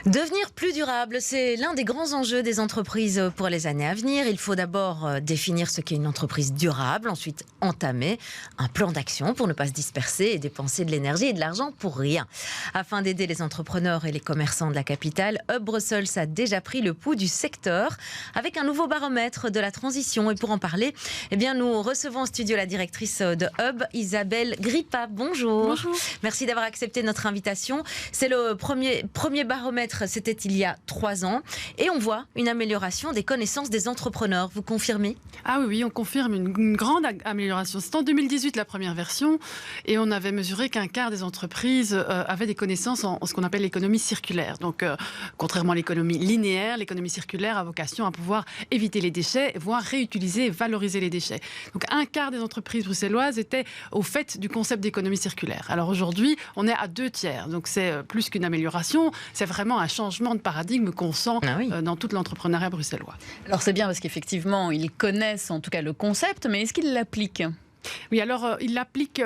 Devenir plus durable, c'est l'un des grands enjeux des entreprises pour les années à venir. Il faut d'abord définir ce qu'est une entreprise durable, ensuite entamer un plan d'action pour ne pas se disperser et dépenser de l'énergie et de l'argent pour rien. Afin d'aider les entrepreneurs et les commerçants de la capitale, Hub Brussels a déjà pris le pouls du secteur avec un nouveau baromètre de la transition. Et pour en parler, nous recevons en studio la directrice de Hub, Isabelle Grippa. Bonjour. Bonjour. Merci d'avoir accepté notre invitation. C'est le premier baromètre. C'était il y a 3 ans et on voit une amélioration des connaissances des entrepreneurs. Vous confirmez ? Ah oui, on confirme une grande amélioration. C'était en 2018 la première version et on avait mesuré qu'un quart des entreprises avaient des connaissances en ce qu'on appelle l'économie circulaire. Donc, contrairement à l'économie linéaire, l'économie circulaire a vocation à pouvoir éviter les déchets, voire réutiliser et valoriser les déchets. Donc, un quart des entreprises bruxelloises étaient au fait du concept d'économie circulaire. Alors aujourd'hui, on est à 2/3. Donc, c'est plus qu'une amélioration, c'est vraiment un changement de paradigme qu'on sent dans tout l'entrepreneuriat bruxellois. Alors c'est bien parce qu'effectivement, ils connaissent en tout cas le concept, mais est-ce qu'ils l'appliquent ? Oui, alors ils l'appliquent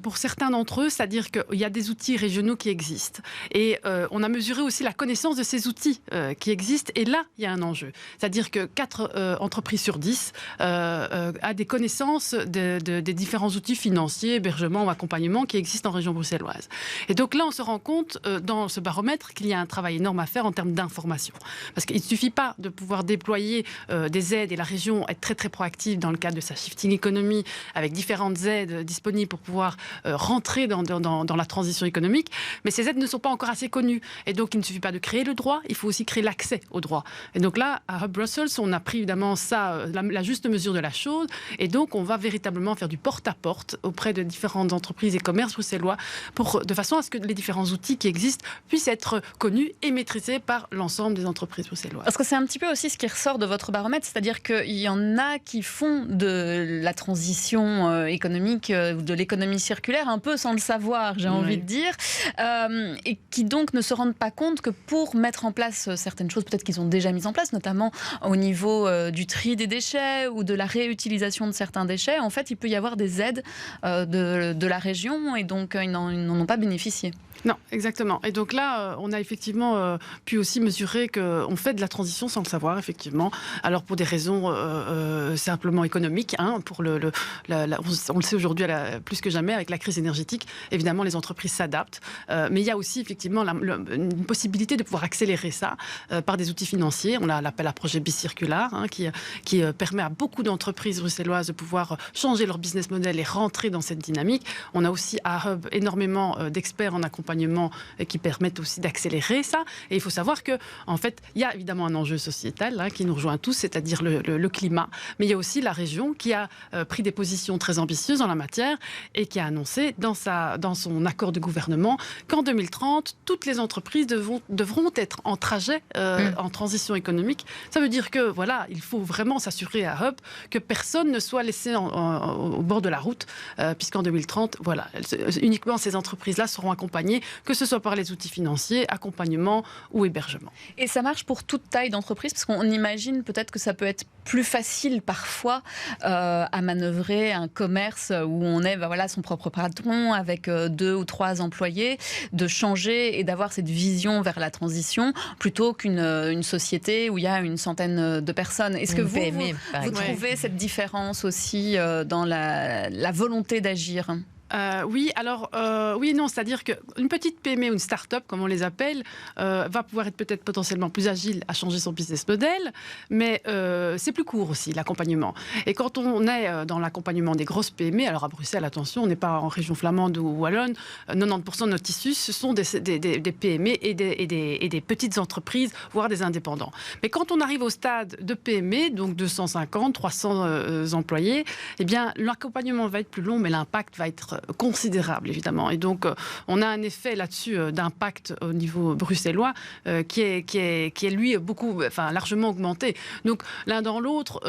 pour certains d'entre eux, c'est-à-dire qu'il y a des outils régionaux qui existent. Et on a mesuré aussi la connaissance de ces outils qui existent. Et là, il y a un enjeu. C'est-à-dire que 4 entreprises sur 10 a des connaissances des différents outils financiers, hébergement ou accompagnement qui existent en région bruxelloise. Et donc là, on se rend compte dans ce baromètre qu'il y a un travail énorme à faire en termes d'information. Parce qu'il ne suffit pas de pouvoir déployer des aides et la région être très très proactive dans le cadre de sa shifting economy avec différentes aides disponibles pour pouvoir rentrer dans la transition économique. Mais ces aides ne sont pas encore assez connues. Et donc, il ne suffit pas de créer le droit, il faut aussi créer l'accès au droit. Et donc là, à Hub Brussels, on a pris évidemment ça, la juste mesure de la chose. Et donc, on va véritablement faire du porte-à-porte auprès de différentes entreprises et commerces bruxellois de façon à ce que les différents outils qui existent puissent être connus et maîtrisés par l'ensemble des entreprises bruxelloises. Parce que c'est un petit peu aussi ce qui ressort de votre baromètre, c'est-à-dire qu'il y en a qui font de la transition économique, de l'économie circulaire, un peu sans le savoir, j'ai envie de dire, et qui donc ne se rendent pas compte que pour mettre en place certaines choses, peut-être qu'ils ont déjà mises en place, notamment au niveau du tri des déchets ou de la réutilisation de certains déchets, en fait, il peut y avoir des aides de la région et donc ils n'en ont pas bénéficié. Non, exactement. Et donc là, on a effectivement pu aussi mesurer qu'on fait de la transition sans le savoir, effectivement. Alors pour des raisons simplement économiques, pour on le sait aujourd'hui plus que jamais avec la crise énergétique, évidemment les entreprises s'adaptent. Mais il y a aussi effectivement une possibilité de pouvoir accélérer ça par des outils financiers. On a l'appel à projet Bicircular qui permet à beaucoup d'entreprises bruxelloises de pouvoir changer leur business model et rentrer dans cette dynamique. On a aussi à Hub énormément d'experts en accompagnement qui permettent aussi d'accélérer ça. Et il faut savoir que, en fait, il y a évidemment un enjeu sociétal qui nous rejoint tous, c'est-à-dire le climat. Mais il y a aussi la région qui a pris des positions très ambitieuses en la matière et qui a annoncé dans son accord de gouvernement qu'en 2030, toutes les entreprises devront être en trajet en transition économique. Ça veut dire que, voilà, il faut vraiment s'assurer à Hub que personne ne soit laissé au bord de la route, puisqu'en 2030, voilà, uniquement ces entreprises-là seront accompagnées, que ce soit par les outils financiers, accompagnement ou hébergement. Et ça marche pour toute taille d'entreprise, parce qu'on imagine peut-être que ça peut être plus facile parfois à manœuvrer un commerce où on est son propre patron avec 2 ou 3 employés, de changer et d'avoir cette vision vers la transition plutôt qu'une société où il y a une centaine de personnes. Est-ce que vous trouvez cette différence aussi dans la volonté d'agir ? Oui, alors, oui et non, c'est-à-dire qu'une petite PME ou une start-up, comme on les appelle, va pouvoir être peut-être potentiellement plus agile à changer son business model, mais c'est plus court aussi, l'accompagnement. Et quand on est dans l'accompagnement des grosses PME, alors à Bruxelles, attention, on n'est pas en région flamande ou wallonne, 90% de notre tissu, ce sont des PME et des petites entreprises, voire des indépendants. Mais quand on arrive au stade de PME, donc 250, 300 employés, eh bien, l'accompagnement va être plus long, mais l'impact va être considérable, évidemment. Et donc, on a un effet là-dessus d'impact au niveau bruxellois qui est lui, largement augmenté. Donc, l'un dans l'autre,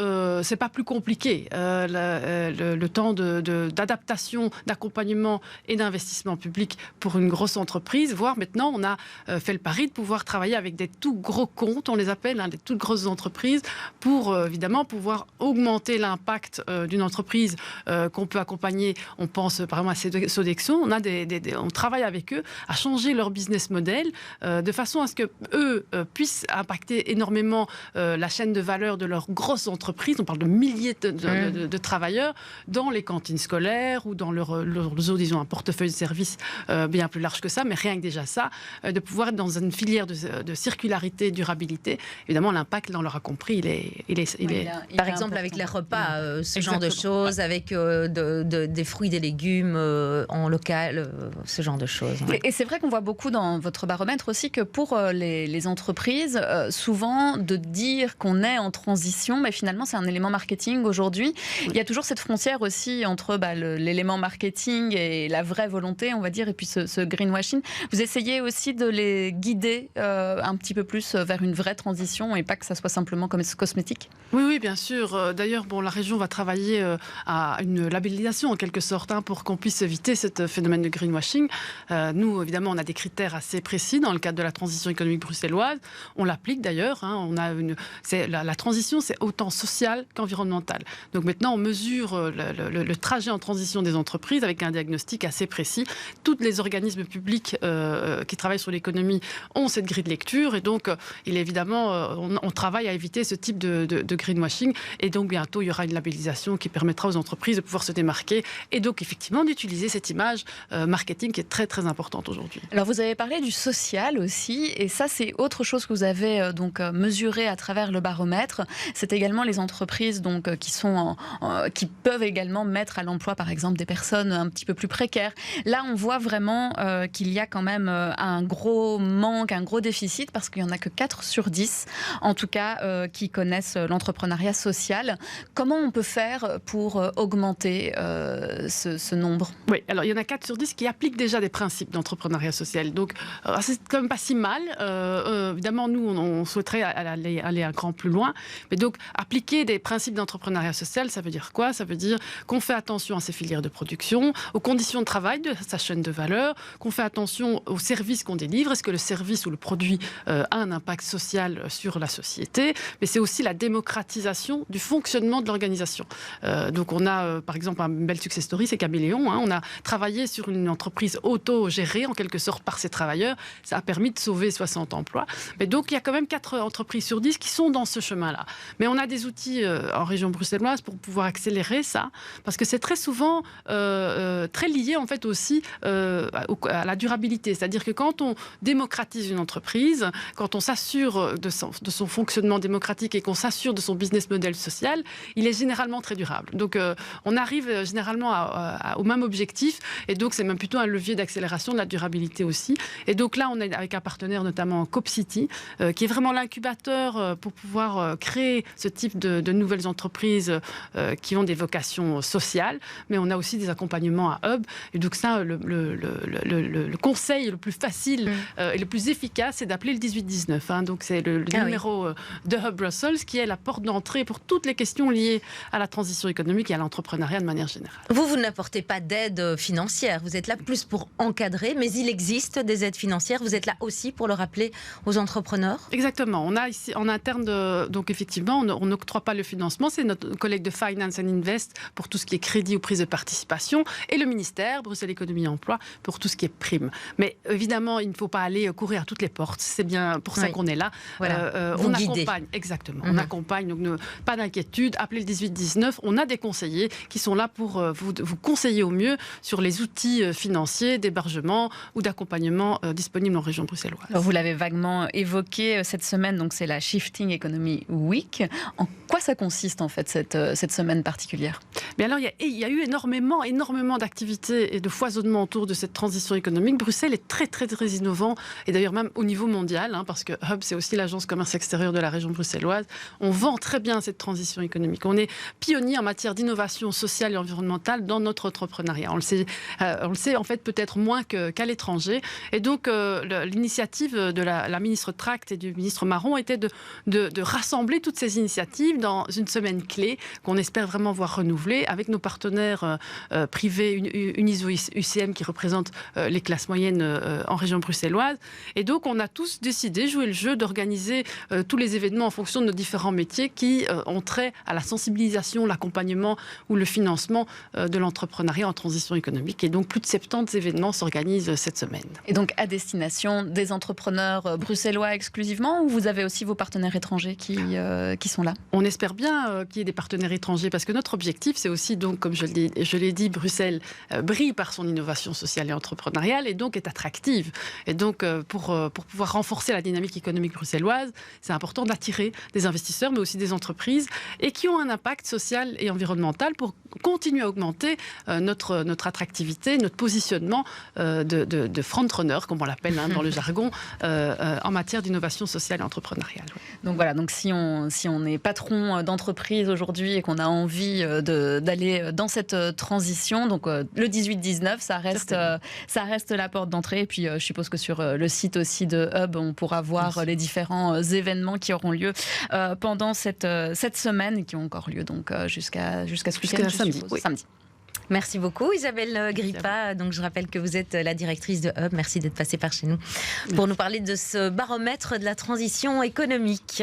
c'est pas plus compliqué. Le temps d'adaptation, d'accompagnement et d'investissement public pour une grosse entreprise, voire maintenant, on a fait le pari de pouvoir travailler avec des tout gros comptes, on les appelle, des toutes grosses entreprises, pour évidemment pouvoir augmenter l'impact d'une entreprise qu'on peut accompagner. On pense par exemple notamment à Sodexo, on travaille avec eux à changer leur business model de façon à ce qu'eux puissent impacter énormément la chaîne de valeur de leurs grosses entreprises. On parle de milliers de travailleurs dans les cantines scolaires ou dans leur disons, un portefeuille de services bien plus large que ça, mais rien que déjà ça, de pouvoir être dans une filière de circularité, durabilité. Évidemment, l'impact, là, on l'aura compris, il est par exemple, avec les repas, ce genre de choses, avec des fruits, des légumes en local, ce genre de choses. Ouais. Et c'est vrai qu'on voit beaucoup dans votre baromètre aussi que pour les entreprises, souvent de dire qu'on est en transition, mais finalement c'est un élément marketing aujourd'hui. Oui. Il y a toujours cette frontière aussi entre l'élément marketing et la vraie volonté, on va dire, et puis ce greenwashing. Vous essayez aussi de les guider un petit peu plus vers une vraie transition et pas que ça soit simplement comme cosmétique? Oui, bien sûr. D'ailleurs, la région va travailler à une labellisation en quelque sorte pour qu'on puisse éviter ce phénomène de greenwashing. Nous, évidemment, on a des critères assez précis dans le cadre de la transition économique bruxelloise. On l'applique d'ailleurs. La transition, c'est autant social qu'environnemental. Donc maintenant, on mesure le trajet en transition des entreprises avec un diagnostic assez précis. Tous les organismes publics qui travaillent sur l'économie ont cette grille de lecture et donc, il est évidemment, on travaille à éviter ce type de greenwashing et donc bientôt, il y aura une labellisation qui permettra aux entreprises de pouvoir se démarquer et donc effectivement d'utiliser cette image marketing qui est très très importante aujourd'hui. Alors vous avez parlé du social aussi et ça c'est autre chose que vous avez mesuré à travers le baromètre. C'est également les entreprises qui peuvent également mettre à l'emploi par exemple des personnes un petit peu plus précaires. Là on voit vraiment qu'il y a quand même un gros manque, un gros déficit parce qu'il n'y en a que 4 sur 10 en tout cas qui connaissent l'entrepreneuriat social. Comment on peut faire pour augmenter ce nombre? Oui, alors il y en a 4 sur 10 qui appliquent déjà des principes d'entrepreneuriat social. Donc c'est quand même pas si mal. Évidemment, nous, on souhaiterait aller un cran plus loin. Mais donc, appliquer des principes d'entrepreneuriat social, ça veut dire quoi? Ça veut dire qu'on fait attention à ses filières de production, aux conditions de travail de sa chaîne de valeur, qu'on fait attention aux services qu'on délivre. Est-ce que le service ou le produit a un impact social sur la société? Mais c'est aussi la démocratisation du fonctionnement de l'organisation. Donc, on a, par exemple, une belle success story, c'est Caméléon. On a travaillé sur une entreprise auto-gérée, en quelque sorte, par ses travailleurs. Ça a permis de sauver 60 emplois. Mais donc, il y a quand même 4 entreprises sur 10 qui sont dans ce chemin-là. Mais on a des outils en région bruxelloise pour pouvoir accélérer ça, parce que c'est très souvent très lié, en fait, aussi à la durabilité. C'est-à-dire que quand on démocratise une entreprise, quand on s'assure de son fonctionnement démocratique et qu'on s'assure de son business model social, il est généralement très durable. Donc, on arrive généralement au même objectif, et donc c'est même plutôt un levier d'accélération de la durabilité aussi. Et donc là, on est avec un partenaire, notamment CoopCity, qui est vraiment l'incubateur pour pouvoir créer ce type de nouvelles entreprises qui ont des vocations sociales, mais on a aussi des accompagnements à Hub. Et donc ça, le conseil le plus facile et le plus efficace, c'est d'appeler le 1819. Donc c'est le numéro de Hub Brussels qui est la porte d'entrée pour toutes les questions liées à la transition économique et à l'entrepreneuriat de manière générale. Vous n'apportez pas d'aide financière. Vous êtes là plus pour encadrer, mais il existe des aides financières. Vous êtes là aussi pour le rappeler aux entrepreneurs? Exactement. On a ici en interne, donc effectivement, on n'octroie pas le financement. C'est notre collègue de Finance and Invest pour tout ce qui est crédit ou prise de participation et le ministère, Bruxelles Économie et Emploi, pour tout ce qui est prime. Mais évidemment, il ne faut pas aller courir à toutes les portes. C'est bien pour ça qu'on est là. Voilà. On accompagne. Exactement. On accompagne. Donc, pas d'inquiétude. Appelez le 1819. On a des conseillers qui sont là pour vous conseiller au mieux sur les outils financiers, d'hébergement ou d'accompagnement disponibles en région bruxelloise. Alors, vous l'avez vaguement évoqué cette semaine, donc c'est la Shifting Economy Week. En quoi ça consiste en fait cette semaine particulière? Mais alors, il y a eu énormément d'activités et de foisonnement autour de cette transition économique. Bruxelles est très, très, très innovant, et d'ailleurs même au niveau mondial, parce que Hub, c'est aussi l'agence commerce extérieure de la région bruxelloise. On vend très bien cette transition économique. On est pionnier en matière d'innovation sociale et environnementale dans notre entrepreneuriat. On le sait en fait peut-être moins qu'à l'étranger. Et donc, l'initiative de la ministre Tract et du ministre Marron était de rassembler toutes ces initiatives dans une semaine clé qu'on espère vraiment voir renouvelée avec nos partenaires privés, Uniso UCM qui représente les classes moyennes en région bruxelloise. Et donc, on a tous décidé, jouer le jeu, d'organiser tous les événements en fonction de nos différents métiers qui ont trait à la sensibilisation, l'accompagnement ou le financement de l'entrepreneuriat en transition économique. Et donc plus de 70 événements s'organisent cette semaine. Et donc à destination des entrepreneurs bruxellois exclusivement, ou vous avez aussi vos partenaires étrangers qui sont là? On espère bien qu'il y ait des partenaires étrangers, parce que notre objectif, c'est aussi, donc, comme je l'ai dit, Bruxelles brille par son innovation sociale et entrepreneuriale, et donc est attractive. Et donc, pour pouvoir renforcer la dynamique économique bruxelloise, c'est important d'attirer des investisseurs, mais aussi des entreprises, et qui ont un impact social et environnemental pour continuer à augmenter notre attractivité, notre positionnement de front-runner, comme on l'appelle dans le jargon, en matière d'innovation sociale et entrepreneuriale. Donc voilà, donc si on est patron d'entreprise aujourd'hui et qu'on a envie d'aller dans cette transition, donc le 18-19, ça reste la porte d'entrée. Et puis je suppose que sur le site aussi de Hub, on pourra voir les différents événements qui auront lieu pendant cette semaine et qui ont encore lieu donc jusqu'à ce week-end, samedi. Oui. Samedi. Merci beaucoup Isabelle Grippa. Donc je rappelle que vous êtes la directrice de Hub. Merci d'être passée par chez nous pour nous parler de ce baromètre de la transition économique.